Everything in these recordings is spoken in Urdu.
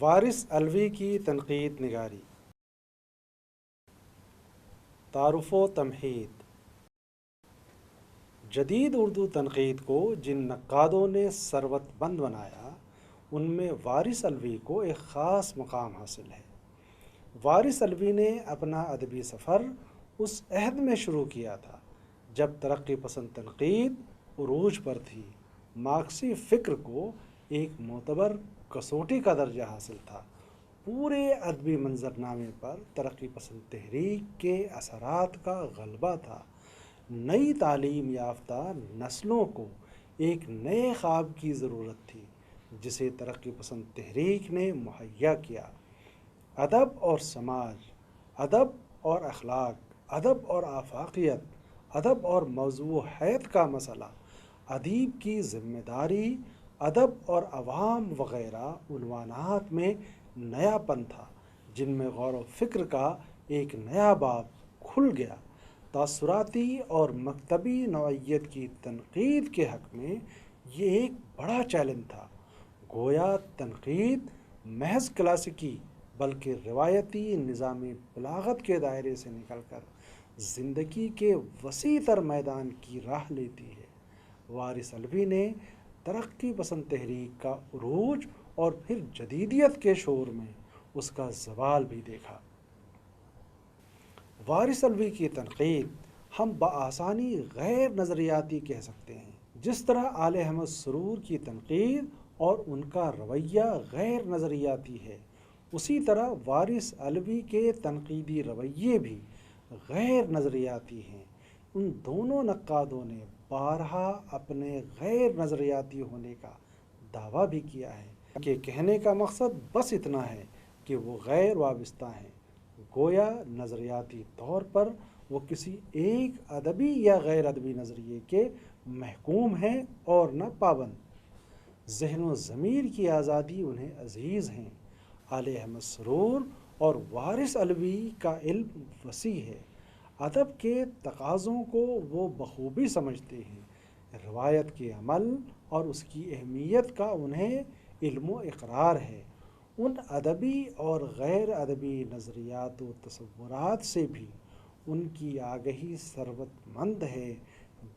وارث علوی کی تنقید نگاری، تعارف و تمہید۔ جدید اردو تنقید کو جن نقادوں نے ثروت مند بنایا ان میں وارث علوی کو ایک خاص مقام حاصل ہے۔ وارث علوی نے اپنا ادبی سفر اس عہد میں شروع کیا تھا جب ترقی پسند تنقید عروج پر تھی۔ مارکسی فکر کو ایک معتبر کسوٹی کا درجہ حاصل تھا۔ پورے ادبی منظرنامے پر ترقی پسند تحریک کے اثرات کا غلبہ تھا۔ نئی تعلیم یافتہ نسلوں کو ایک نئے خواب کی ضرورت تھی جسے ترقی پسند تحریک نے مہیا کیا۔ ادب اور سماج، ادب اور اخلاق، ادب اور آفاقیت، ادب اور موضوع حیات کا مسئلہ، ادیب کی ذمہ داری، ادب اور عوام وغیرہ عنوانات میں نیا پن تھا جن میں غور و فکر کا ایک نیا باب کھل گیا۔ تاثراتی اور مکتبی نوعیت کی تنقید کے حق میں یہ ایک بڑا چیلنج تھا۔ گویا تنقید محض کلاسیکی بلکہ روایتی نظام بلاغت کے دائرے سے نکل کر زندگی کے وسیع تر میدان کی راہ لیتی ہے۔ وارث علوی نے ترقی پسند تحریک کا عروج اور پھر جدیدیت کے شور میں اس کا زوال بھی دیکھا۔ وارث علوی کی تنقید ہم بآسانی غیر نظریاتی کہہ سکتے ہیں۔ جس طرح آل احمد سرور کی تنقید اور ان کا رویہ غیر نظریاتی ہے، اسی طرح وارث علوی کے تنقیدی رویے بھی غیر نظریاتی ہیں۔ ان دونوں نقادوں نے بارہا اپنے غیر نظریاتی ہونے کا دعویٰ بھی کیا ہے کہ کہنے کا مقصد بس اتنا ہے کہ وہ غیر وابستہ ہیں، گویا نظریاتی طور پر وہ کسی ایک ادبی یا غیر ادبی نظریے کے محکوم ہیں اور نہ پابند۔ ذہن و ضمیر کی آزادی انہیں عزیز ہیں۔ آل احمد سرور اور وارث علوی کا علم وسیع ہے۔ ادب کے تقاضوں کو وہ بخوبی سمجھتے ہیں۔ روایت کے عمل اور اس کی اہمیت کا انہیں علم و اقرار ہے۔ ان ادبی اور غیر ادبی نظریات و تصورات سے بھی ان کی آگہی ثروت مند ہے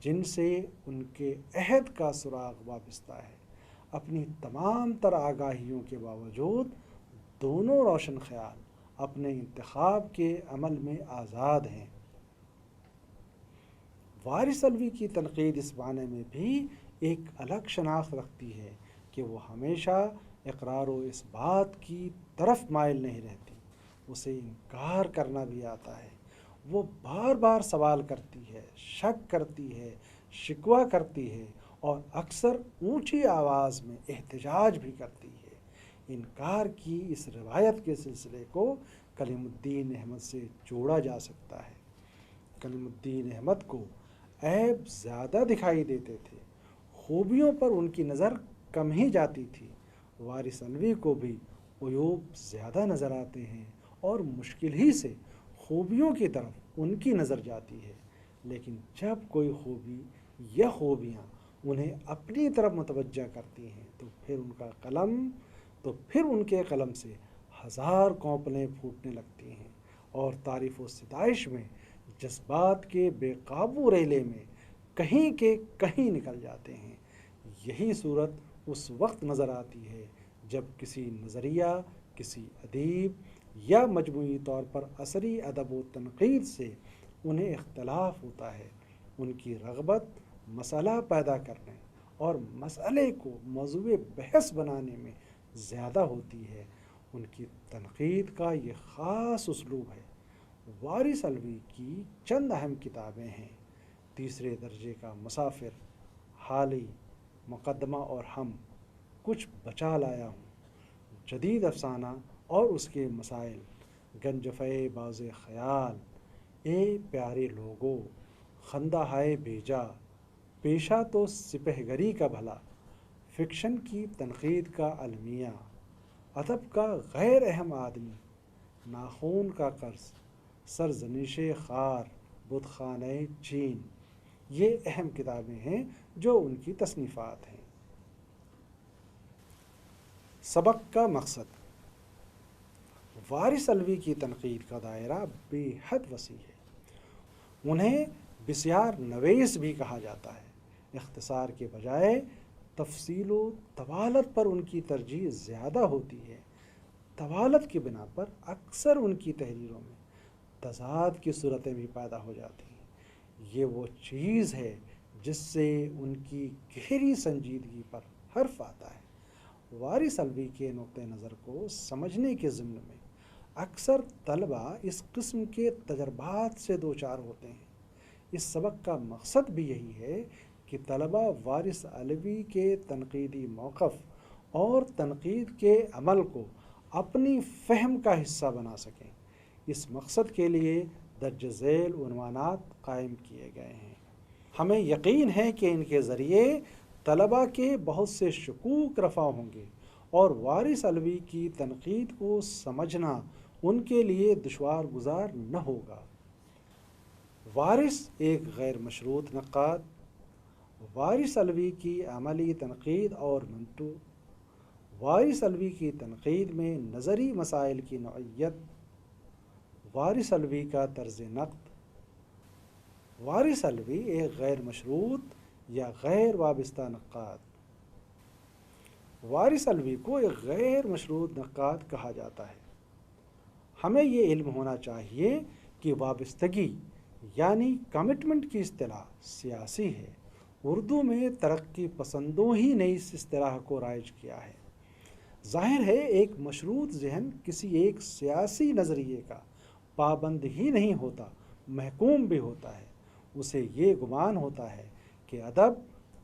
جن سے ان کے عہد کا سراغ وابستہ ہے۔ اپنی تمام تر آگاہیوں کے باوجود دونوں روشن خیال اپنے انتخاب کے عمل میں آزاد ہیں۔ وارث علوی کی تنقید اس معنی میں بھی ایک الگ شناخت رکھتی ہے کہ وہ ہمیشہ اقرار و اثبات کی طرف مائل نہیں رہتی، اسے انکار کرنا بھی آتا ہے۔ وہ بار بار سوال کرتی ہے، شک کرتی ہے، شکوہ کرتی ہے اور اکثر اونچی آواز میں احتجاج بھی کرتی ہے۔ انکار کی اس روایت کے سلسلے کو کلیم الدین احمد سے جوڑا جا سکتا ہے۔ کلیم الدین احمد کو عیب زیادہ دکھائی دیتے تھے، خوبیوں پر ان کی نظر کم ہی جاتی تھی۔ وارث علوی کو بھی عیوب زیادہ نظر آتے ہیں اور مشکل ہی سے خوبیوں کی طرف ان کی نظر جاتی ہے، لیکن جب کوئی خوبی یا خوبیاں انہیں اپنی طرف متوجہ کرتی ہیں تو پھر ان کے قلم سے ہزار کونپلیں پھوٹنے لگتی ہیں اور تعریف و ستائش میں جذبات کے بے قابو ریلے میں کہیں کے کہیں نکل جاتے ہیں۔ یہی صورت اس وقت نظر آتی ہے جب کسی نظریہ، کسی ادیب یا مجموعی طور پر عصری ادب و تنقید سے انہیں اختلاف ہوتا ہے۔ ان کی رغبت مسئلہ پیدا کرنے اور مسئلے کو موضوع بحث بنانے میں زیادہ ہوتی ہے۔ ان کی تنقید کا یہ خاص اسلوب ہے۔ وارث علوی کی چند اہم کتابیں ہیں: تیسرے درجے کا مسافر، حالی، مقدمہ اور ہم، کچھ بچا لایا ہوں، جدید افسانہ اور اس کے مسائل، گنجفۂ باز خیال، اے پیارے لوگو، خندہ ہائے بیجا، پیشہ تو سپہگری کا بھلا، فکشن کی تنقید کا المیہ، ادب کا غیر اہم آدمی، ناخون کا قرض، سرزنش خار، بت خانہ چین، یہ اہم کتابیں ہیں جو ان کی تصنیفات ہیں۔ سبق کا مقصد: وارث الوی کی تنقید کا دائرہ بے حد وسیع ہے۔ انہیں بسیار نویس بھی کہا جاتا ہے۔ اختصار کے بجائے تفصیل و طوالت پر ان کی ترجیح زیادہ ہوتی ہے۔ طوالت کی بنا پر اکثر ان کی تحریروں میں تضاد کی صورتیں بھی پیدا ہو جاتی ہیں۔ یہ وہ چیز ہے جس سے ان کی گہری سنجیدگی پر حرف آتا ہے۔ وارث الوی کے نقطہ نظر کو سمجھنے کے ضمن میں اکثر طلبہ اس قسم کے تجربات سے دوچار ہوتے ہیں۔ اس سبق کا مقصد بھی یہی ہے کہ طلبہ وارث الوی کے تنقیدی موقف اور تنقید کے عمل کو اپنی فہم کا حصہ بنا سکیں۔ اس مقصد کے لیے درج ذیل عنوانات قائم کیے گئے ہیں۔ ہمیں یقین ہے کہ ان کے ذریعے طلبہ کے بہت سے شکوک رفع ہوں گے اور وارث الوی کی تنقید کو سمجھنا ان کے لیے دشوار گزار نہ ہوگا۔ وارث ایک غیر مشروط نقاد، وارث الوی کی عملی تنقید اور منٹو، وارث الوی کی تنقید میں نظری مسائل کی نوعیت، وارث الوی کا طرز نقد۔ وارث الوی ایک غیر مشروط یا غیر وابستہ نقاد۔ وارث الوی کو ایک غیر مشروط نقاد کہا جاتا ہے۔ ہمیں یہ علم ہونا چاہیے کہ وابستگی یعنی کمٹمنٹ کی اصطلاح سیاسی ہے۔ اردو میں ترقی پسندوں ہی نے اس اصطلاح کو رائج کیا ہے۔ ظاہر ہے ایک مشروط ذہن کسی ایک سیاسی نظریے کا پابند ہی نہیں ہوتا، محکوم بھی ہوتا ہے۔ اسے یہ گمان ہوتا ہے کہ ادب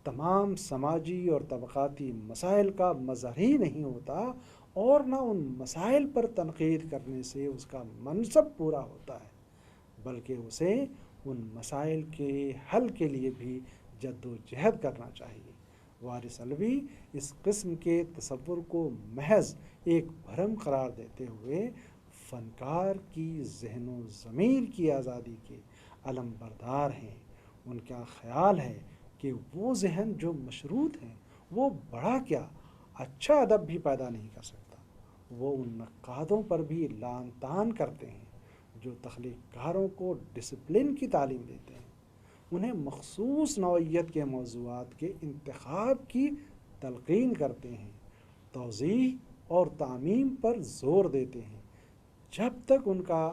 تمام سماجی اور طبقاتی مسائل کا مظہر ہی نہیں ہوتا اور نہ ان مسائل پر تنقید کرنے سے اس کا منصب پورا ہوتا ہے، بلکہ اسے ان مسائل کے حل کے لیے بھی جد و جہد کرنا چاہیے۔ وارث الوی اس قسم کے تصور کو محض ایک بھرم قرار دیتے ہوئے فنکار کی ذہن و ضمیر کی آزادی کے علم بردار ہیں۔ ان کا خیال ہے کہ وہ ذہن جو مشروط ہیں وہ بڑا کیا اچھا ادب بھی پیدا نہیں کر سکتا۔ وہ ان نقادوں پر بھی لعن طعن کرتے ہیں جو تخلیق کاروں کو ڈسپلن کی تعلیم دیتے ہیں، انہیں مخصوص نوعیت کے موضوعات کے انتخاب کی تلقین کرتے ہیں، توضیح اور تعمیم پر زور دیتے ہیں۔ جب تک ان کا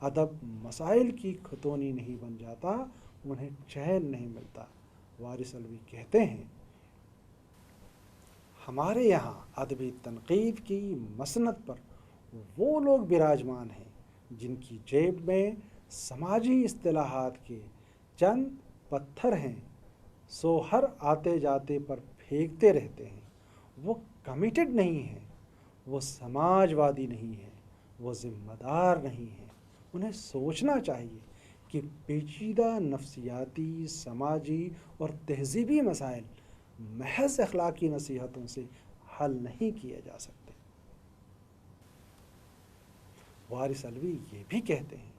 ادب مسائل کی کھتونی نہیں بن جاتا انہیں چین نہیں ملتا۔ وارث الوی کہتے ہیں، ہمارے یہاں ادبی تنقید کی مسند پر وہ لوگ براجمان ہیں جن کی جیب میں سماجی اصطلاحات کے چند پتھر ہیں، سو ہر آتے جاتے پر پھینکتے رہتے ہیں۔ وہ کمیٹڈ نہیں ہیں، وہ سماجوادی نہیں ہیں، وہ ذمہ دار نہیں ہیں۔ انہیں سوچنا چاہیے کہ پیچیدہ نفسیاتی، سماجی اور تہذیبی مسائل محض اخلاقی نصیحتوں سے حل نہیں کیے جا سکتے۔ وارث الوی یہ بھی کہتے ہیں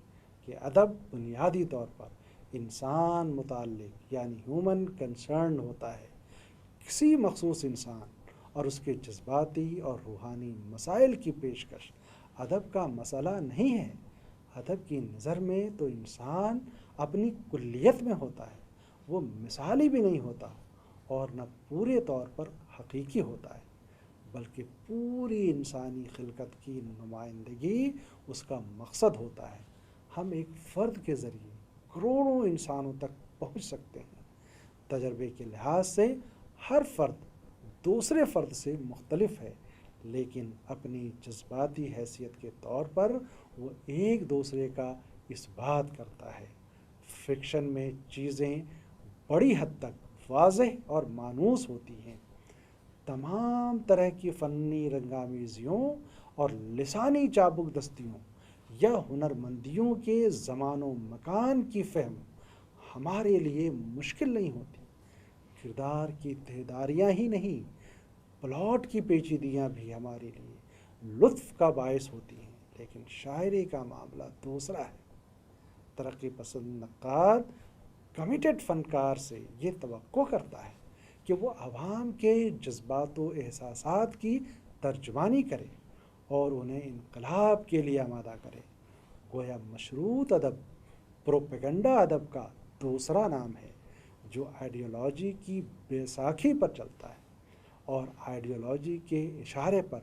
کہ ادب بنیادی طور پر انسان متعلق یعنی ہیومن کنسرن ہوتا ہے۔ کسی مخصوص انسان اور اس کے جذباتی اور روحانی مسائل کی پیشکش ادب کا مسئلہ نہیں ہے۔ ادب کی نظر میں تو انسان اپنی کلیت میں ہوتا ہے، وہ مثالی بھی نہیں ہوتا اور نہ پورے طور پر حقیقی ہوتا ہے، بلکہ پوری انسانی خلقت کی نمائندگی اس کا مقصد ہوتا ہے۔ ہم ایک فرد کے ذریعے کروڑوں انسانوں تک پہنچ سکتے ہیں۔ تجربے کے لحاظ سے ہر فرد دوسرے فرد سے مختلف ہے، لیکن اپنی جذباتی حیثیت کے طور پر وہ ایک دوسرے کا اس بات کرتا ہے۔ فکشن میں چیزیں بڑی حد تک واضح اور مانوس ہوتی ہیں۔ تمام طرح کی فنی رنگامیزیوں اور لسانی چابک دستیوں یا ہنرمندیوں کے زمان و مکان کی فہم ہمارے لیے مشکل نہیں ہوتی۔ کردار کی تہداریاں ہی نہیں، پلاٹ کی پیچیدگیاں بھی ہمارے لیے لطف کا باعث ہوتی ہیں، لیکن شاعری کا معاملہ دوسرا ہے۔ ترقی پسند نقاد کمیٹڈ فنکار سے یہ توقع کرتا ہے کہ وہ عوام کے جذبات و احساسات کی ترجمانی کرے اور انہیں انقلاب کے لیے آمادہ کرے۔ گویا مشروط ادب پروپیگنڈا ادب کا دوسرا نام ہے، جو آئیڈیالوجی کی بیساکھی پر چلتا ہے اور آئیڈیالوجی کے اشارے پر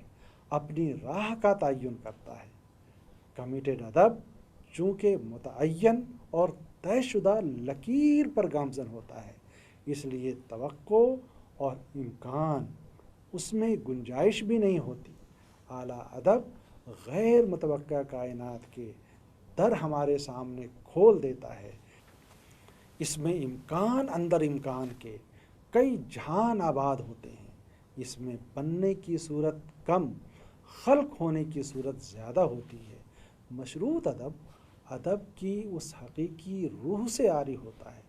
اپنی راہ کا تعین کرتا ہے۔ کمیٹیڈ ادب چونکہ متعین اور طے شدہ لکیر پر گامزن ہوتا ہے، اس لیے توقع اور امکان اس میں گنجائش بھی نہیں ہوتی۔ اعلیٰ ادب غیر متوقع کائنات کے در ہمارے سامنے کھول دیتا ہے۔ اس میں امکان اندر امکان کے کئی جہان آباد ہوتے ہیں۔ اس میں بننے کی صورت کم، خلق ہونے کی صورت زیادہ ہوتی ہے۔ مشروط ادب کی اس حقیقی روح سے عاری ہوتا ہے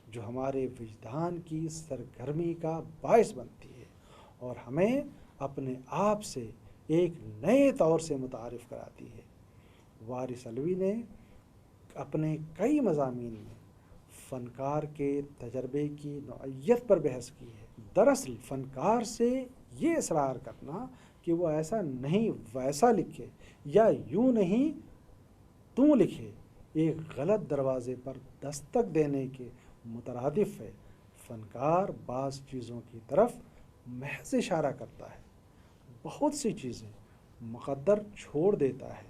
جو ہمارے وجدان کی سرگرمی کا باعث بنتی ہے اور ہمیں اپنے آپ سے ایک نئے طور سے متعارف کراتی ہے۔ وارث علوی نے اپنے کئی مضامین میں فنکار کے تجربے کی نوعیت پر بحث کی ہے۔ دراصل فنکار سے یہ اصرار کرنا کہ وہ ایسا نہیں ویسا لکھے یا یوں نہیں توں لکھے، ایک غلط دروازے پر دستک دینے کے مترادف ہے۔ فنکار بعض چیزوں کی طرف محض اشارہ کرتا ہے، بہت سی چیزیں مقدر چھوڑ دیتا ہے،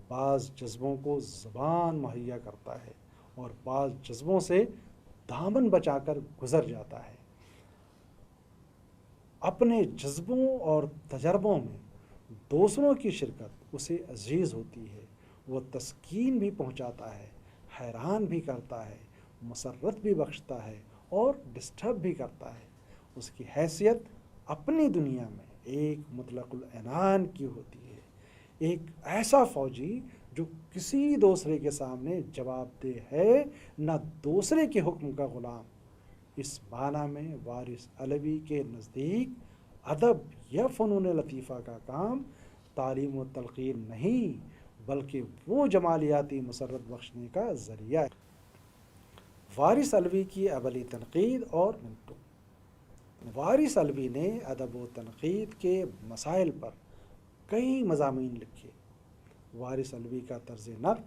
بعض جذبوں کو زبان مہیا کرتا ہے اور بعض جذبوں سے دامن بچا کر گزر جاتا ہے۔ اپنے جذبوں اور تجربوں میں دوسروں کی شرکت اسے عزیز ہوتی ہے۔ وہ تسکین بھی پہنچاتا ہے، حیران بھی کرتا ہے، مسرت بھی بخشتا ہے اور ڈسٹرب بھی کرتا ہے۔ اس کی حیثیت اپنی دنیا میں ایک مطلق العنان کی ہوتی ہے، ایک ایسا فوجی جو کسی دوسرے کے سامنے جواب دہ ہے، نہ دوسرے کے حکم کا غلام۔ اس معنی میں وارث علوی کے نزدیک ادب یا فنون لطیفہ کا کام تعلیم و تلقین نہیں بلکہ وہ جمالیاتی مسرت بخشنے کا ذریعہ ہے۔ وارث علوی کی عملی تنقید اور منٹو۔ وارث علوی نے ادب و تنقید کے مسائل پر کئی مضامین لکھے۔ وارث علوی کا طرز نقد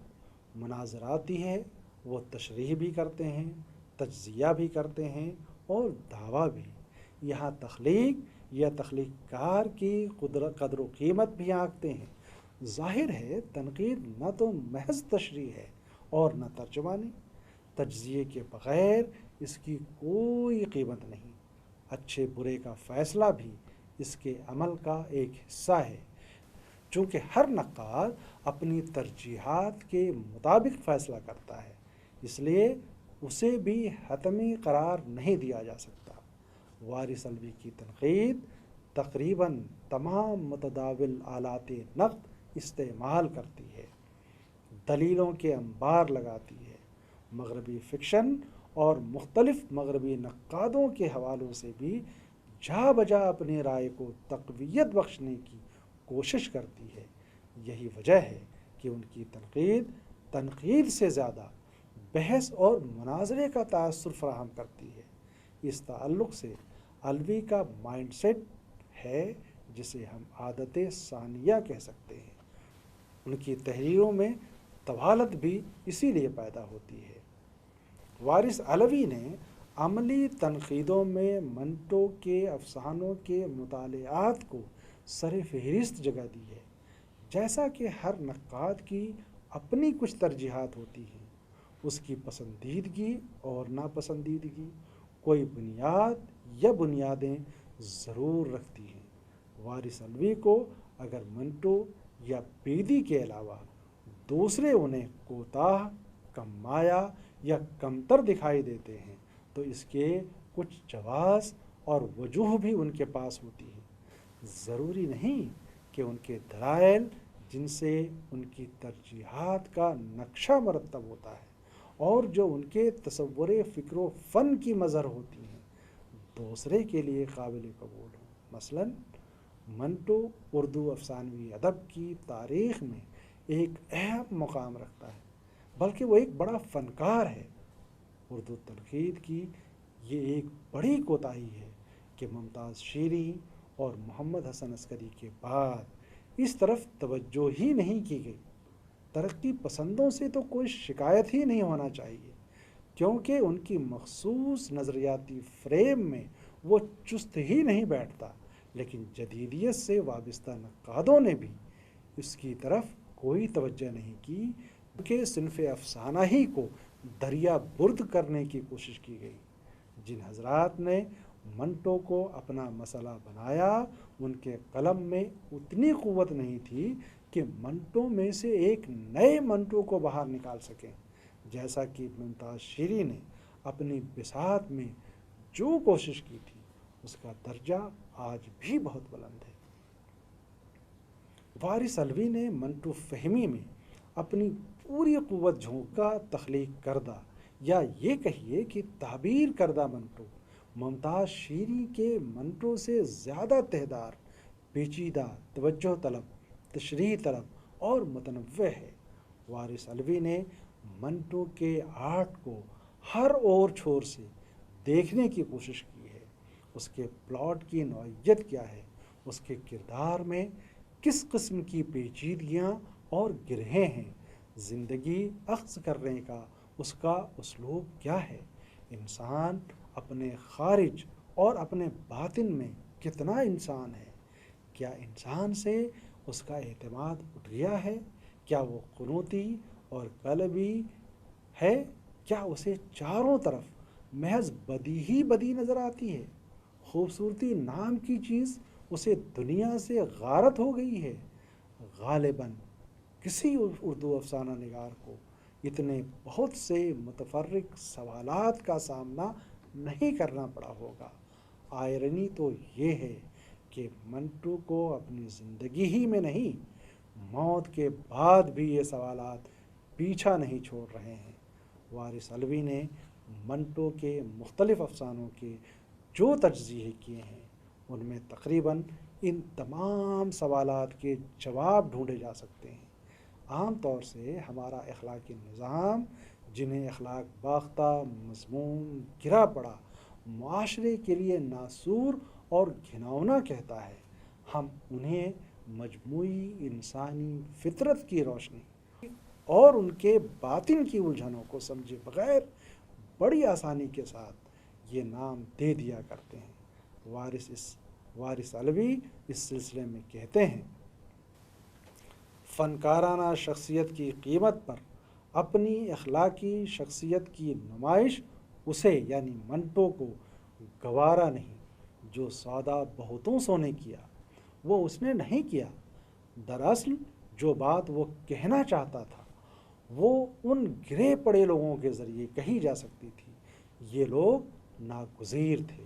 مناظراتی ہے، وہ تشریح بھی کرتے ہیں، تجزیہ بھی کرتے ہیں اور دعویٰ بھی۔ یہاں تخلیق یا تخلیق کار کی قدر و قیمت بھی آنکتے ہیں۔ ظاہر ہے تنقید نہ تو محض تشریح ہے اور نہ ترجمانی۔ تجزیے کے بغیر اس کی کوئی قیمت نہیں۔ اچھے برے کا فیصلہ بھی اس کے عمل کا ایک حصہ ہے۔ چونکہ ہر نقاد اپنی ترجیحات کے مطابق فیصلہ کرتا ہے، اس لیے اسے بھی حتمی قرار نہیں دیا جا سکتا۔ وارث علوی کی تنقید تقریباً تمام متداول آلات نقد استعمال کرتی ہے، دلیلوں کے انبار لگاتی ہے، مغربی فکشن اور مختلف مغربی نقادوں کے حوالوں سے بھی جا بجا اپنی رائے کو تقویت بخشنے کی کوشش کرتی ہے۔ یہی وجہ ہے کہ ان کی تنقید سے زیادہ بحث اور مناظرے کا تاثر فراہم کرتی ہے۔ اس تعلق سے علوی کا مائنڈ سیٹ ہے جسے ہم عادت ثانیہ کہہ سکتے ہیں۔ ان کی تحریروں میں طوالت بھی اسی لیے پیدا ہوتی ہے۔ وارث علوی نے عملی تنقیدوں میں منٹو کے افسانوں کے مطالعات کو سر فہرست جگہ دی ہے۔ جیسا کہ ہر نقاد کی اپنی کچھ ترجیحات ہوتی ہیں، اس کی پسندیدگی اور ناپسندیدگی کوئی بنیاد یا بنیادیں ضرور رکھتی ہیں۔ وارث علوی کو اگر منٹو یا بیدی کے علاوہ دوسرے انہیں کوتاہ، کم مایہ یا کمتر دکھائی دیتے ہیں تو اس کے کچھ جواز اور وجوہ بھی ان کے پاس ہوتی ہیں۔ ضروری نہیں کہ ان کے دلائل جن سے ان کی ترجیحات کا نقشہ مرتب ہوتا ہے اور جو ان کے تصور فکر و فن کی مظہر ہوتی ہیں، دوسرے کے لیے قابل قبول ہوں۔ مثلاً منٹو اردو افسانوی ادب کی تاریخ میں ایک اہم مقام رکھتا ہے، بلکہ وہ ایک بڑا فنکار ہے۔ اردو تنقید کی یہ ایک بڑی کوتاہی ہے کہ ممتاز شیریں اور محمد حسن عسکری کے بعد اس طرف توجہ ہی نہیں کی گئی۔ ترقی پسندوں سے تو کوئی شکایت ہی نہیں ہونا چاہیے، کیونکہ ان کی مخصوص نظریاتی فریم میں وہ چست ہی نہیں بیٹھتا، لیکن جدیدیت سے وابستہ نقادوں نے بھی اس کی طرف کوئی توجہ نہیں کی، کیونکہ صنف افسانہ ہی کو دریا برد کرنے کی کوشش کی گئی۔ جن حضرات نے منٹو کو اپنا مسئلہ بنایا، ان کے قلم میں اتنی قوت نہیں تھی کہ منٹو میں سے ایک نئے منٹو کو باہر نکال سکیں، جیسا کہ ممتاز شیریں نے اپنی بساط میں جو کوشش کی تھی اس کا درجہ آج بھی بہت بلند ہے۔ وارث علوی نے منٹو فہمی میں اپنی پوری قوت جھونک کا تخلیق کردہ، یا یہ کہیے کہ تعبیر کردہ منٹو، ممتاز شیریں کے منٹو سے زیادہ تہدار، پیچیدہ، توجہ طلب، تشریح طلب اور متنوع ہے۔ وارث علوی نے منٹو کے آرٹ کو ہر اور چھور سے دیکھنے کی کوشش کی ہے۔ اس کے پلاٹ کی نوعیت کیا ہے، اس کے کردار میں کس قسم کی پیچیدگیاں اور گرہیں ہیں، زندگی اخذ کرنے کا اس کا اسلوب کیا ہے، انسان اپنے خارج اور اپنے باطن میں کتنا انسان ہے، کیا انسان سے اس کا اعتماد اٹھ گیا ہے، کیا وہ قنوطی اور قلبی ہے، کیا اسے چاروں طرف محض بدی ہی بدی نظر آتی ہے، خوبصورتی نام کی چیز اسے دنیا سے غارت ہو گئی ہے۔ غالباً کسی اردو افسانہ نگار کو اتنے بہت سے متفرق سوالات کا سامنا نہیں کرنا پڑا ہوگا۔ آئرنی تو یہ ہے کہ منٹو کو اپنی زندگی ہی میں نہیں، موت کے بعد بھی یہ سوالات پیچھا نہیں چھوڑ رہے ہیں۔ وارث علوی نے منٹو کے مختلف افسانوں کے جو تجزیے کیے ہیں، ان میں تقریباً ان تمام سوالات کے جواب ڈھونڈے جا سکتے ہیں۔ عام طور سے ہمارا اخلاقی نظام، جنہیں اخلاق باختہ مضمون گرا پڑا معاشرے کے لیے ناسور اور گھناؤنا کہتا ہے، ہم انہیں مجموعی انسانی فطرت کی روشنی اور ان کے باطن کی الجھنوں کو سمجھے بغیر بڑی آسانی کے ساتھ یہ نام دے دیا کرتے ہیں۔ وارث علوی اس سلسلے میں کہتے ہیں، فنکارانہ شخصیت کی قیمت پر اپنی اخلاقی شخصیت کی نمائش اسے یعنی منٹو کو گوارا نہیں۔ جو سودا بہتوں سو نے کیا وہ اس نے نہیں کیا۔ دراصل جو بات وہ کہنا چاہتا تھا وہ ان گرے پڑے لوگوں کے ذریعے کہی جا سکتی تھی۔ یہ لوگ ناگزیر تھے۔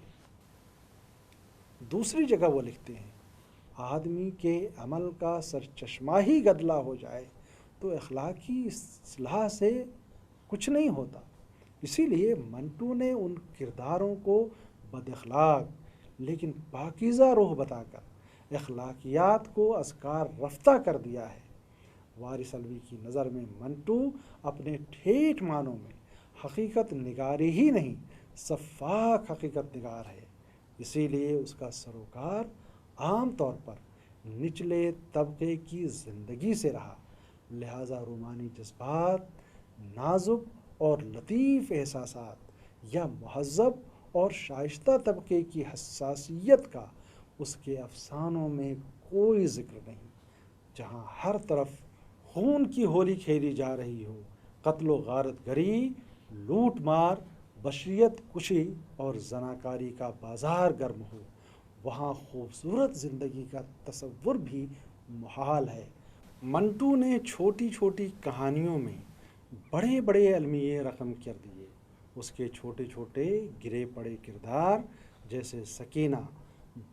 دوسری جگہ وہ لکھتے ہیں، آدمی کے عمل کا سرچشمہ ہی گدلا ہو جائے تو اخلاقی اصلاح سے کچھ نہیں ہوتا۔ اسی لیے منٹو نے ان کرداروں کو بد اخلاق لیکن پاکیزہ روح بتا کر اخلاقیات کو اذکار رفتہ کر دیا ہے۔ وارث علوی کی نظر میں منٹو اپنے ٹھیٹھ معنوں میں حقیقت نگاری ہی نہیں، سفاک حقیقت نگار ہے۔ اسی لیے اس کا سروکار عام طور پر نچلے طبقے کی زندگی سے رہا، لہٰذا رومانی جذبات، نازک اور لطیف احساسات یا مہذب اور شائستہ طبقے کی حساسیت کا اس کے افسانوں میں کوئی ذکر نہیں۔ جہاں ہر طرف خون کی ہولی کھیلی جا رہی ہو، قتل و غارت گری، لوٹ مار، بشریت کشی اور زناکاری کا بازار گرم ہو، وہاں خوبصورت زندگی کا تصور بھی محال ہے۔ منٹو نے چھوٹی چھوٹی کہانیوں میں بڑے بڑے المیے رقم کر دیے۔ اس کے چھوٹے چھوٹے گرے پڑے کردار جیسے سکینہ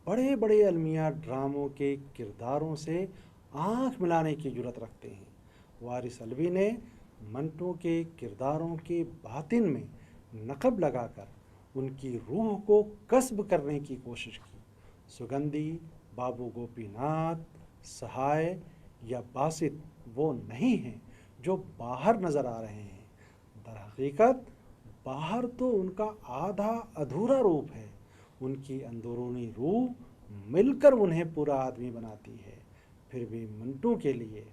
بڑے بڑے المیہ ڈراموں کے کرداروں سے آنکھ ملانے کی جرات رکھتے ہیں۔ وارث علوی نے منٹو کے کرداروں کے باطن میں نقب لگا کر ان کی روح کو کسب کرنے کی کوشش کی۔ سگندھی، بابو گوپی ناتھ، سہائے یا باسط وہ نہیں ہیں جو باہر نظر آ رہے ہیں۔ در حقیقت باہر تو ان کا آدھا ادھورا روپ ہے، ان کی اندرونی روح مل کر انہیں پورا آدمی بناتی ہے۔ پھر بھی منٹو کے لیے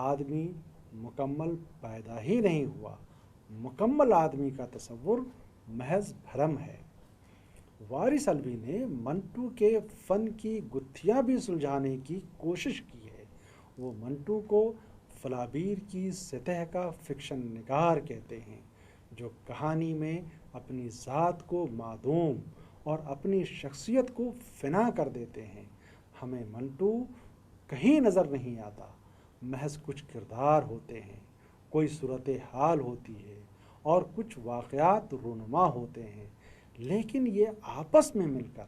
آدمی مکمل پیدا ہی نہیں ہوا، مکمل آدمی کا تصور محض بھرم ہے۔ وارث الوی نے منٹو کے فن کی گتھیاں بھی سلجھانے کی کوشش کی ہے۔ وہ منٹو کو فلابیر کی سطح کا فکشن نگار کہتے ہیں، جو کہانی میں اپنی ذات کو معدوم اور اپنی شخصیت کو فنا کر دیتے ہیں۔ ہمیں منٹو کہیں نظر نہیں آتا، محض کچھ کردار ہوتے ہیں، کوئی صورتحال ہوتی ہے اور کچھ واقعات رونما ہوتے ہیں، لیکن یہ آپس میں مل کر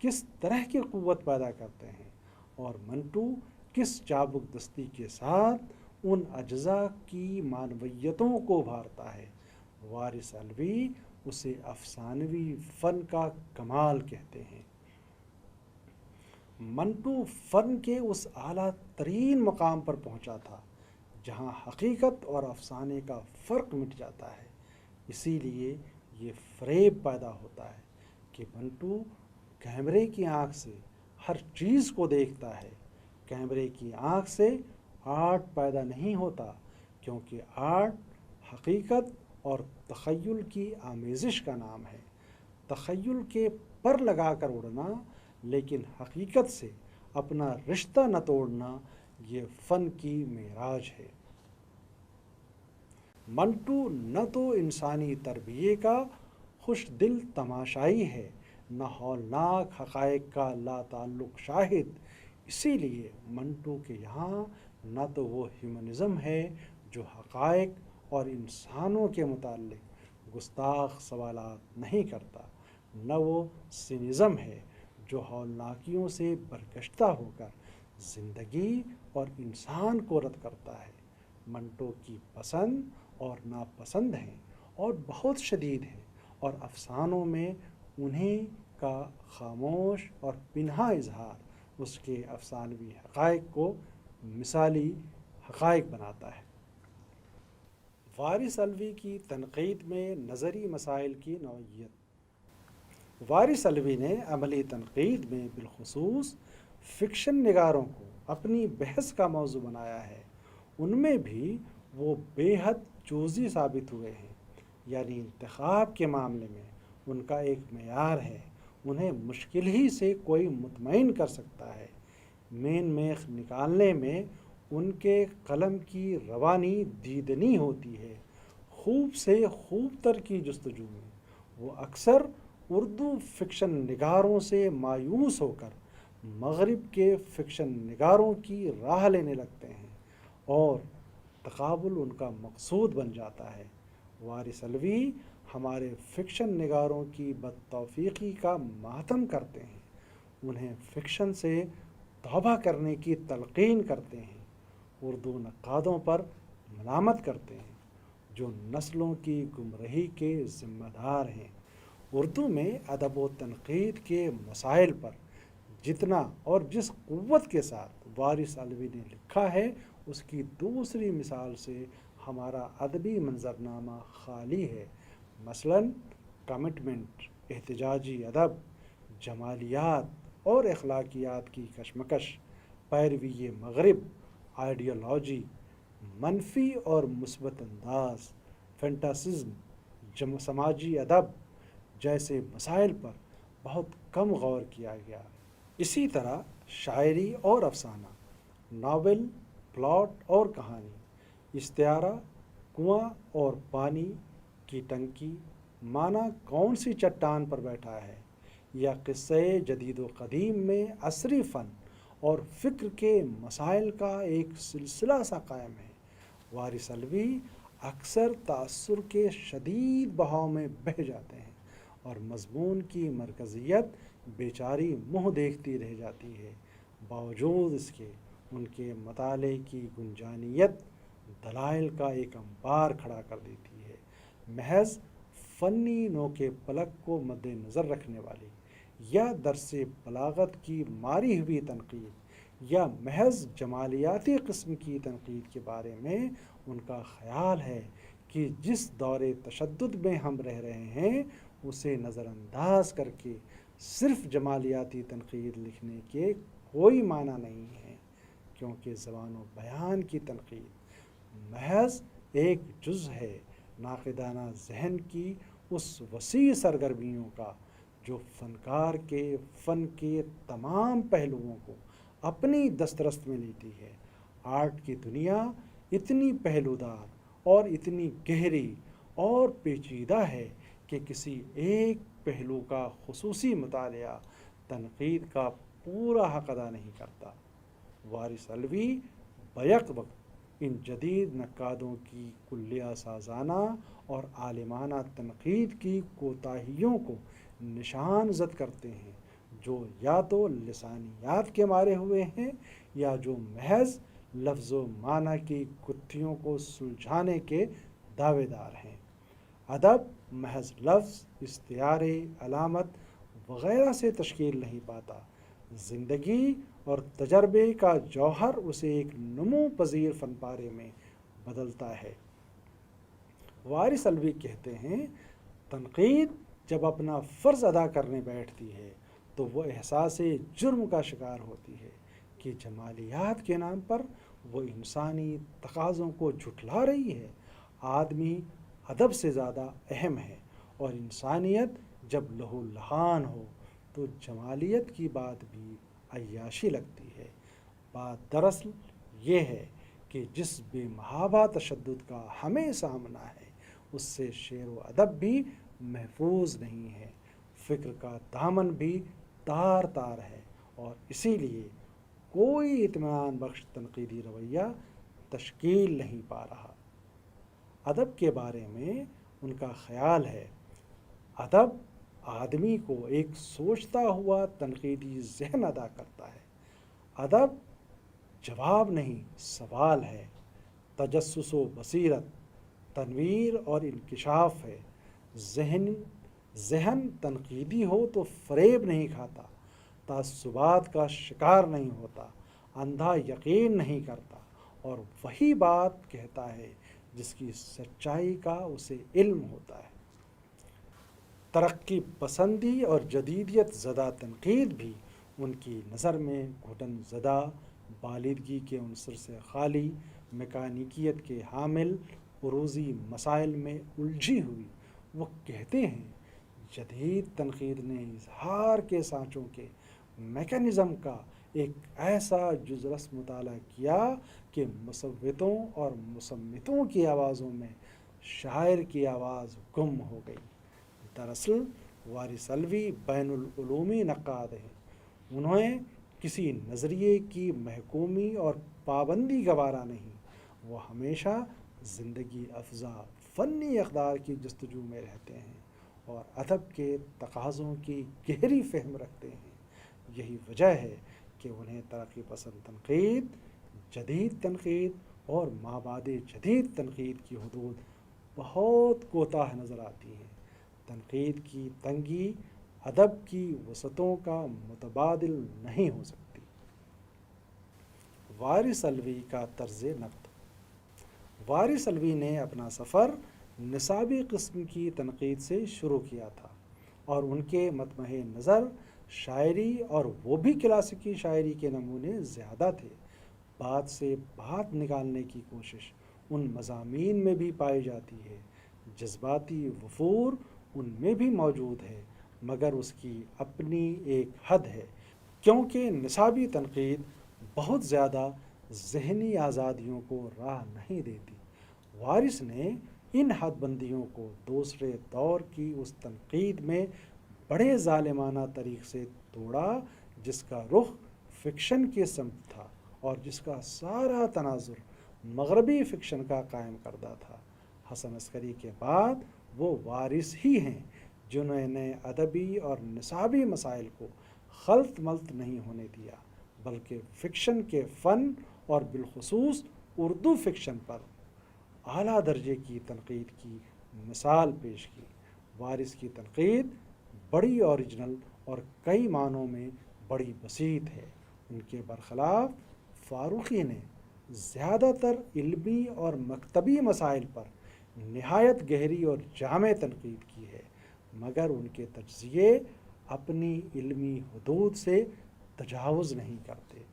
کس طرح کی قوت پیدا کرتے ہیں اور منٹو کس چابک دستی کے ساتھ ان اجزاء کی معنویتوں کو ابھارتا ہے۔ وارث الوی اسے افسانوی فن کا کمال کہتے ہیں۔ منٹو فن کے اس اعلیٰ ترین مقام پر پہنچا تھا جہاں حقیقت اور افسانے کا فرق مٹ جاتا ہے۔ اسی لیے یہ فریب پیدا ہوتا ہے کہ منٹو کیمرے کی آنکھ سے ہر چیز کو دیکھتا ہے۔ کیمرے کی آنکھ سے آرٹ پیدا نہیں ہوتا، کیونکہ آرٹ حقیقت اور تخیل کی آمیزش کا نام ہے۔ تخیل کے پر لگا کر اڑنا لیکن حقیقت سے اپنا رشتہ نہ توڑنا، یہ فن کی معراج ہے۔ منٹو نہ تو انسانی تربیے کا خوش دل تماشائی ہے، نہ ہولناک حقائق کا لا تعلق شاہد۔ اسی لیے منٹو کے یہاں نہ تو وہ ہیومنزم ہے جو حقائق اور انسانوں کے متعلق گستاخ سوالات نہیں کرتا، نہ وہ سینزم ہے جو ہولناکیوں سے برگشتہ ہو کر زندگی اور انسان کو رد کرتا ہے۔ منٹو کی پسند اور ناپسند ہیں اور بہت شدید ہیں، اور افسانوں میں انہیں کا خاموش اور پنہا اظہار اس کے افسانوی حقائق کو مثالی حقائق بناتا ہے۔ وارث الوی کی تنقید میں نظری مسائل کی نوعیت۔ وارث الوی نے عملی تنقید میں بالخصوص فکشن نگاروں کو اپنی بحث کا موضوع بنایا ہے۔ ان میں بھی وہ بے حد چوزی ثابت ہوئے ہیں، یعنی انتخاب کے معاملے میں ان کا ایک معیار ہے، انہیں مشکل ہی سے کوئی مطمئن کر سکتا ہے۔ مین میخ نکالنے میں ان کے قلم کی روانی دیدنی ہوتی ہے۔ خوب سے خوب تر کی جستجو میں وہ اکثر اردو فکشن نگاروں سے مایوس ہو کر مغرب کے فکشن نگاروں کی راہ لینے لگتے ہیں اور تقابل ان کا مقصود بن جاتا ہے۔ وارث الوی ہمارے فکشن نگاروں کی بدتوفیقی کا ماتم کرتے ہیں، انہیں فکشن سے توبہ کرنے کی تلقین کرتے ہیں، اردو نقادوں پر ملامت کرتے ہیں جو نسلوں کی گمراہی کے ذمہ دار ہیں۔ اردو میں ادب و تنقید کے مسائل پر جتنا اور جس قوت کے ساتھ وارث الوی نے لکھا ہے، اس کی دوسری مثال سے ہمارا ادبی منظرنامہ خالی ہے۔ مثلاً کمٹمنٹ، احتجاجی ادب، جمالیات اور اخلاقیات کی کشمکش، پیروی مغرب، آئیڈیالوجی، منفی اور مثبت انداز، فینٹاسزم، سماجی ادب جیسے مسائل پر بہت کم غور کیا گیا۔ اسی طرح شاعری اور افسانہ، ناول، پلاٹ اور کہانی، استعارہ، کنواں اور پانی کی ٹنکی، معنی کون سی چٹان پر بیٹھا ہے، یا قصے جدید و قدیم میں عصری فن اور فکر کے مسائل کا ایک سلسلہ سا قائم ہے۔ وارث الوی اکثر تأثر کے شدید بہاؤ میں بہہ جاتے ہیں اور مضمون کی مرکزیت بیچاری منہ دیکھتی رہ جاتی ہے۔ باوجود اس کے ان کے مطالعے کی گنجانیت دلائل کا ایک انبار کھڑا کر دیتی ہے۔ محض فنی نوکے پلک کو مد نظر رکھنے والی یا درس بلاغت کی ماری ہوئی تنقید یا محض جمالیاتی قسم کی تنقید کے بارے میں ان کا خیال ہے کہ جس دور تشدد میں ہم رہ رہے ہیں اسے نظر انداز کر کے صرف جمالیاتی تنقید لکھنے کے کوئی معنی نہیں ہے، کیونکہ زبان و بیان کی تنقید محض ایک جز ہے ناقدانہ ذہن کی اس وسیع سرگرمیوں کا جو فنکار کے فن کے تمام پہلوؤں کو اپنی دسترست میں لیتی ہے۔ آرٹ کی دنیا اتنی پہلودار اور اتنی گہری اور پیچیدہ ہے کہ کسی ایک پہلو کا خصوصی مطالعہ تنقید کا پورا حق ادا نہیں کرتا۔ وارث علوی بیک وقت ان جدید نقادوں کی کلیہ سازانہ اور عالمانہ تنقید کی کوتاہیوں کو نشان زد کرتے ہیں، جو یا تو لسانیات کے مارے ہوئے ہیں یا جو محض لفظ و معنی کی گتھیوں کو سلجھانے کے دعوے دار ہیں۔ ادب محض لفظ، استعارے، علامت وغیرہ سے تشکیل نہیں پاتا۔ زندگی اور تجربے کا جوہر اسے ایک نمو پذیر فن پارے میں بدلتا ہے۔ وارث علوی کہتے ہیں، تنقید جب اپنا فرض ادا کرنے بیٹھتی ہے تو وہ احساس جرم کا شکار ہوتی ہے کہ جمالیات کے نام پر وہ انسانی تقاضوں کو جھٹلا رہی ہے۔ آدمی ادب سے زیادہ اہم ہے، اور انسانیت جب لہو لہان ہو تو جمالیت کی بات بھی عیاشی لگتی ہے۔ بات دراصل یہ ہے کہ جس بے محابہ تشدد کا ہمیں سامنا ہے اس سے شعر و ادب بھی محفوظ نہیں ہے، فکر کا دامن بھی تار تار ہے، اور اسی لیے کوئی اطمینان بخش تنقیدی رویہ تشکیل نہیں پا رہا۔ ادب کے بارے میں ان کا خیال ہے، ادب آدمی کو ایک سوچتا ہوا تنقیدی ذہن ادا کرتا ہے۔ ادب جواب نہیں، سوال ہے، تجسس و بصیرت، تنویر اور انکشاف ہے۔ ذہن تنقیدی ہو تو فریب نہیں کھاتا، تعصبات کا شکار نہیں ہوتا، اندھا یقین نہیں کرتا، اور وہی بات کہتا ہے جس کی سچائی کا اسے علم ہوتا ہے۔ ترقی پسندی اور جدیدیت زدہ تنقید بھی ان کی نظر میں گھٹن زدہ، بالیدگی کے عنصر سے خالی، میکانیکیت کے حامل عروضی مسائل میں الجھی ہوئی۔ وہ کہتے ہیں، جدید تنقید نے اظہار کے سانچوں کے میکانزم کا ایک ایسا جزرس مطالعہ کیا کہ مصوتوں اور مصمتوں کی آوازوں میں شاعر کی آواز گم ہو گئی۔ دراصل وارث علوی بین العلومی نقاد ہیں۔ انہیں کسی نظریے کی محکومی اور پابندی گوارا نہیں۔ وہ ہمیشہ زندگی افزا فنی اقدار کی جستجو میں رہتے ہیں اور ادب کے تقاضوں کی گہری فہم رکھتے ہیں۔ یہی وجہ ہے کہ انہیں ترقی پسند تنقید، جدید تنقید اور مابعد جدید تنقید کی حدود بہت کوتاہ نظر آتی ہیں۔ تنقید کی تنگی ادب کی وسعتوں کا متبادل نہیں ہو سکتی۔ وارث علوی کا طرز نقد۔ وارث علوی نے اپنا سفر نصابی قسم کی تنقید سے شروع کیا تھا، اور ان کے مطمع نظر شاعری، اور وہ بھی کلاسیکی شاعری کے نمونے زیادہ تھے۔ بات سے بات نکالنے کی کوشش ان مضامین میں بھی پائی جاتی ہے، جذباتی وفور ان میں بھی موجود ہے، مگر اس کی اپنی ایک حد ہے، کیونکہ نصابی تنقید بہت زیادہ ذہنی آزادیوں کو راہ نہیں دیتی۔ وارث نے ان حد بندیوں کو دوسرے دور کی اس تنقید میں بڑے ظالمانہ طریق سے توڑا جس کا رخ فکشن کی سمت تھا، اور جس کا سارا تناظر مغربی فکشن کا قائم کردہ تھا۔ حسن عسکری کے بعد وہ وارث ہی ہیں جنہوں نے ادبی اور نصابی مسائل کو خلط ملط نہیں ہونے دیا، بلکہ فکشن کے فن اور بالخصوص اردو فکشن پر اعلیٰ درجے کی تنقید کی مثال پیش کی۔ وارث کی تنقید بڑی اوریجنل اور کئی معنوں میں بڑی بسیط ہے۔ ان کے برخلاف فاروقی نے زیادہ تر علمی اور مکتبی مسائل پر نہایت گہری اور جامع تنقید کی ہے، مگر ان کے تجزیے اپنی علمی حدود سے تجاوز نہیں کرتے۔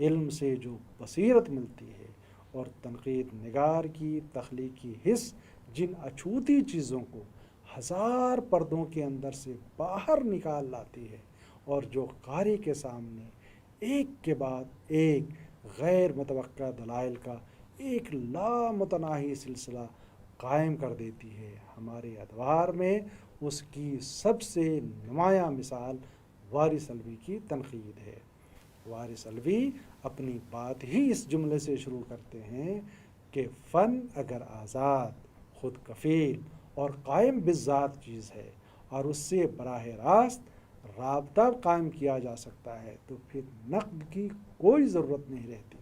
علم سے جو بصیرت ملتی ہے اور تنقید نگار کی تخلیقی حس جن اچھوتی چیزوں کو ہزار پردوں کے اندر سے باہر نکال لاتی ہے اور جو قاری کے سامنے ایک کے بعد ایک غیر متوقع دلائل کا ایک لامتناہی سلسلہ قائم کر دیتی ہے، ہمارے ادوار میں اس کی سب سے نمایاں مثال وارث الوی کی تنقید ہے۔ وارث الوی اپنی بات ہی اس جملے سے شروع کرتے ہیں کہ فن اگر آزاد، خود کفیل اور قائم بالذات چیز ہے اور اس سے براہ راست رابطہ قائم کیا جا سکتا ہے تو پھر نقد کی کوئی ضرورت نہیں رہتی۔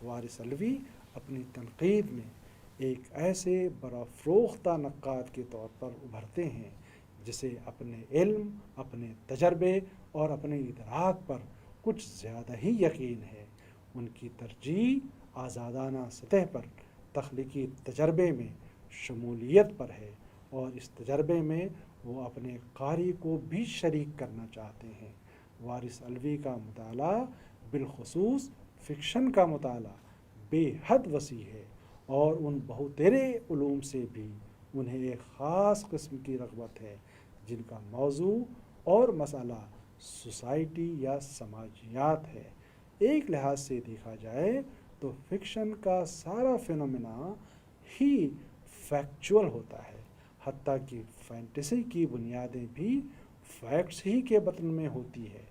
وارث الوی اپنی تنقید میں ایک ایسے برافروختہ نقاد کے طور پر ابھرتے ہیں جسے اپنے علم، اپنے تجربے اور اپنے ادراک پر کچھ زیادہ ہی یقین ہے۔ ان کی ترجیح آزادانہ سطح پر تخلیقی تجربے میں شمولیت پر ہے اور اس تجربے میں وہ اپنے قاری کو بھی شریک کرنا چاہتے ہیں۔ وارث الوی کا مطالعہ، بالخصوص فکشن کا مطالعہ، بے حد وسیع ہے اور ان بہترے علوم سے بھی انہیں ایک خاص قسم کی رغبت ہے جن کا موضوع اور مسئلہ سوسائٹی یا سماجیات ہے۔ ایک لحاظ سے دیکھا جائے تو فکشن کا سارا فینومینا ہی فیکچول ہوتا ہے، حتیٰ کہ فینٹیسی کی بنیادیں بھی فیکٹس ہی کے بطن میں ہوتی ہے۔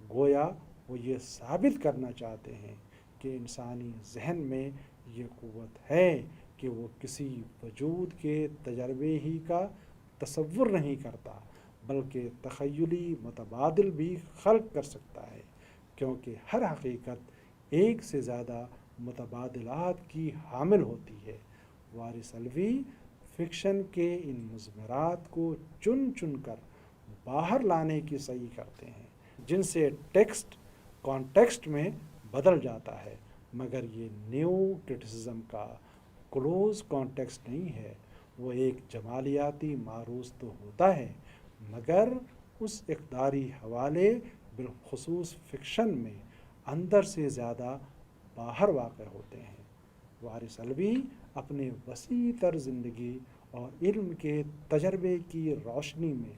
گویا وہ یہ ثابت کرنا چاہتے ہیں کہ انسانی ذہن میں یہ قوت ہے کہ وہ کسی وجود کے تجربے ہی کا تصور نہیں کرتا بلکہ تخیلی متبادل بھی خلق کر سکتا ہے، کیونکہ ہر حقیقت ایک سے زیادہ متبادلات کی حامل ہوتی ہے۔ وارث الوی فکشن کے ان مضمرات کو چن چن کر باہر لانے کی سعی کرتے ہیں جن سے ٹیکسٹ کانٹیکسٹ میں بدل جاتا ہے، مگر یہ نیو کرٹیسزم کا کلوز کانٹیکسٹ نہیں ہے۔ وہ ایک جمالیاتی معروض تو ہوتا ہے مگر اس اقداری حوالے بالخصوص فکشن میں اندر سے زیادہ باہر واقع ہوتے ہیں۔ وارث الوی اپنے وسیع تر زندگی اور علم کے تجربے کی روشنی میں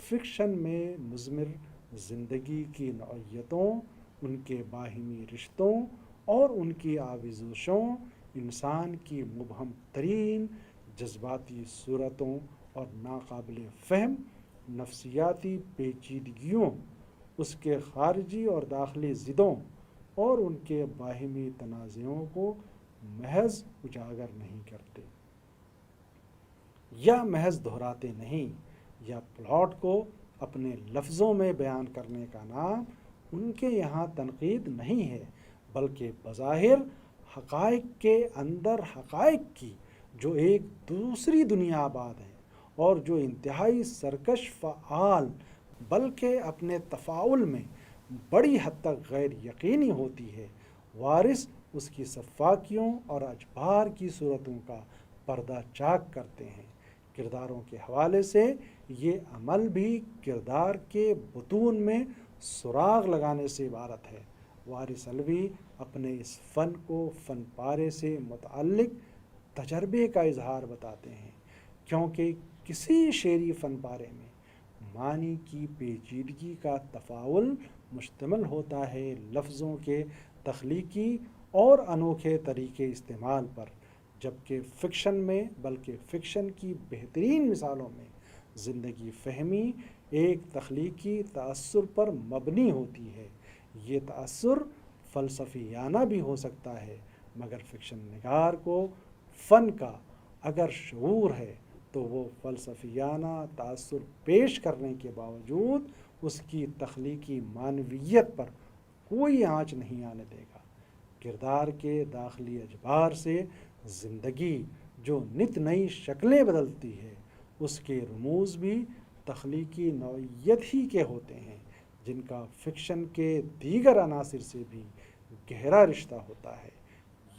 فکشن میں مضمر زندگی کی نوعیتوں، ان کے باہمی رشتوں اور ان کی آویزشوں، انسان کی مبہم ترین جذباتی صورتوں اور ناقابل فہم نفسیاتی پیچیدگیوں، اس کے خارجی اور داخلی ضدوں اور ان کے باہمی تنازعوں کو محض اجاگر نہیں کرتے یا محض دہراتے نہیں، یا پلاٹ کو اپنے لفظوں میں بیان کرنے کا نام ان کے یہاں تنقید نہیں ہے، بلکہ بظاہر حقائق کے اندر حقائق کی جو ایک دوسری دنیا آباد ہے اور جو انتہائی سرکش فعال بلکہ اپنے تفاعل میں بڑی حد تک غیر یقینی ہوتی ہے، وارث اس کی سفاکیوں اور اجبار کی صورتوں کا پردہ چاک کرتے ہیں۔ کرداروں کے حوالے سے یہ عمل بھی کردار کے بطون میں سراغ لگانے سے عبارت ہے۔ وارث الوی اپنے اس فن کو فن پارے سے متعلق تجربے کا اظہار بتاتے ہیں، کیونکہ کسی شعری فن پارے میں معنی کی پیچیدگی کا تفاعل مشتمل ہوتا ہے لفظوں کے تخلیقی اور انوکھے طریقے استعمال پر، جبکہ فکشن میں بلکہ فکشن کی بہترین مثالوں میں زندگی فہمی ایک تخلیقی تأثر پر مبنی ہوتی ہے۔ یہ تأثر فلسفیانہ بھی ہو سکتا ہے، مگر فکشن نگار کو فن کا اگر شعور ہے تو وہ فلسفیانہ تأثر پیش کرنے کے باوجود اس کی تخلیقی معنویت پر کوئی آنچ نہیں آنے دے گا۔ کردار کے داخلی اجبار سے زندگی جو نت نئی شکلیں بدلتی ہے، اس کے رموز بھی تخلیقی نوعیت ہی کے ہوتے ہیں جن کا فکشن کے دیگر عناصر سے بھی گہرا رشتہ ہوتا ہے۔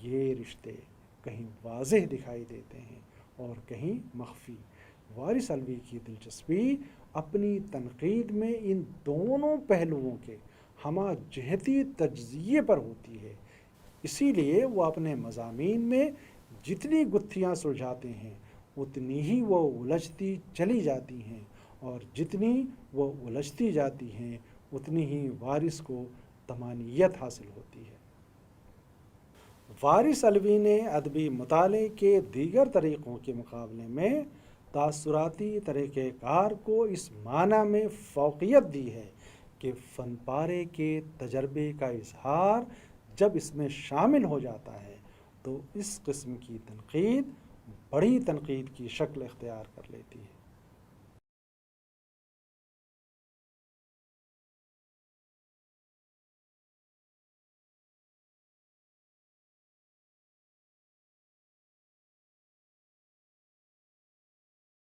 یہ رشتے کہیں واضح دکھائی دیتے ہیں اور کہیں مخفی۔ وارث الوی کی دلچسپی اپنی تنقید میں ان دونوں پہلوؤں کے ہمہ جہتی تجزیے پر ہوتی ہے، اسی لیے وہ اپنے مضامین میں جتنی گتھیاں سلجھاتے ہیں اتنی ہی وہ الجھتی چلی جاتی ہیں، اور جتنی وہ الجھتی جاتی ہیں اتنی ہی وارث کو طمانینت حاصل ہوتی ہے۔ وارث علوی نے ادبی مطالعے کے دیگر طریقوں کے مقابلے میں تاثراتی طریقہ کار کو اس معنی میں فوقیت دی ہے کہ فن پارے کے تجربے کا اظہار جب اس میں شامل ہو جاتا ہے تو اس قسم کی تنقید بڑی تنقید کی شکل اختیار کر لیتی ہے۔